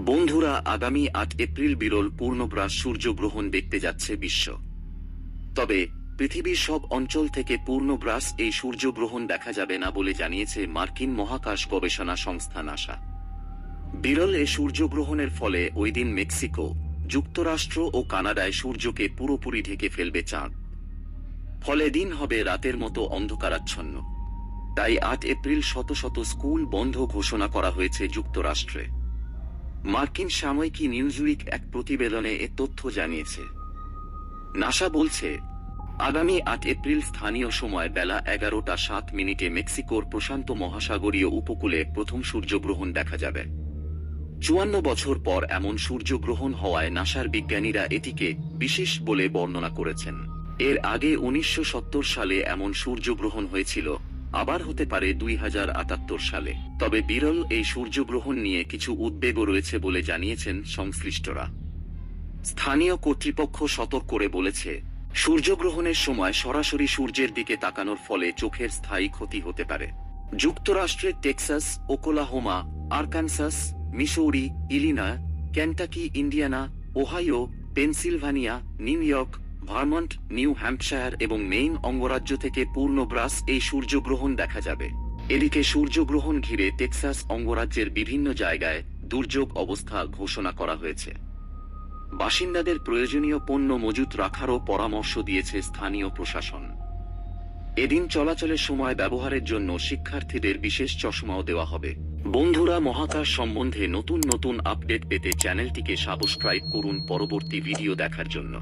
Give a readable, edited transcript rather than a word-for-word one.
বন্ধুরা, আগামী ৮ এপ্রিল বিরল পূর্ণগ্রাস সূর্যগ্রহণ দেখতে যাচ্ছে বিশ্ব। তবে পৃথিবীর সব অঞ্চল থেকে পূর্ণগ্রাস এই সূর্যগ্রহণ দেখা যাবে না বলে জানিয়েছে মার্কিন মহাকাশ গবেষণা সংস্থা নাসা। বিরল এ সূর্যগ্রহণের ফলে ওই দিন মেক্সিকো, যুক্তরাষ্ট্র ও কানাডায় সূর্যকে পুরোপুরি ঢেকে ফেলবে চাঁদ। ফলে দিন হবে রাতের মতো অন্ধকারাচ্ছন্ন। তাই ৮ এপ্রিল শত শত স্কুল বন্ধ ঘোষণা করা হয়েছে যুক্তরাষ্ট্রে। মার্কিন সাময়িকী নিউজউইক এক প্রতিবেদনে এ তথ্য জানিয়েছে। নাসা বলছে, আগামী ৮ এপ্রিল স্থানীয় সময় বেলা 11টা 7 মেক্সিকোর প্রশান্ত মহাসাগরীয় উপকূলে প্রথম সূর্যগ্রহণ দেখা যাবে। ৫৪ বছর পর এমন সূর্যগ্রহণ হওয়ায় নাসার বিজ্ঞানীরা এটিকে বিশেষ বলে বর্ণনা করেছেন। এর আগে ১৯৭০ সালে এমন সূর্যগ্রহণ হয়েছিল, আবার হতে পারে ২০৭৮ সালে। তবে বিরল এই সূর্যগ্রহণ নিয়ে কিছু উদ্বেগও রয়েছে বলে জানিয়েছেন সংশ্লিষ্টরা। স্থানীয় কর্তৃপক্ষ সতর্ক করে বলেছে, সূর্যগ্রহণের সময় সরাসরি সূর্যের দিকে তাকানোর ফলে চোখের স্থায়ী ক্ষতি হতে পারে। যুক্তরাষ্ট্রের Texas, Oklahoma, Arkansas, Missouri, Illinois, Kentucky, Indiana, Ohio, Pennsylvania, new York, Vermont, new Hampshire এবং মেইন অঙ্গরাজ্য থেকে পূর্ণগ্রাস এই সূর্যগ্রহণ দেখা যাবে। এদিকে সূর্যগ্রহণ ঘিরে টেক্সাস অঙ্গরাজ্যের বিভিন্ন জায়গায় দুর্যোগ অবস্থা ঘোষণা করা হয়েছে। বাসিন্দাদের প্রয়োজনীয় পণ্য মজুত রাখারও পরামর্শ দিয়েছে স্থানীয় প্রশাসন। এদিন চলাচলের সময় ব্যবহারের জন্য শিক্ষার্থীদের বিশেষ চশমাও দেওয়া হবে। বন্ধুরা, মহাকাশ সম্বন্ধে নতুন নতুন আপডেট পেতে চ্যানেলটিকে সাবস্ক্রাইব করুন পরবর্তী ভিডিও দেখার জন্য।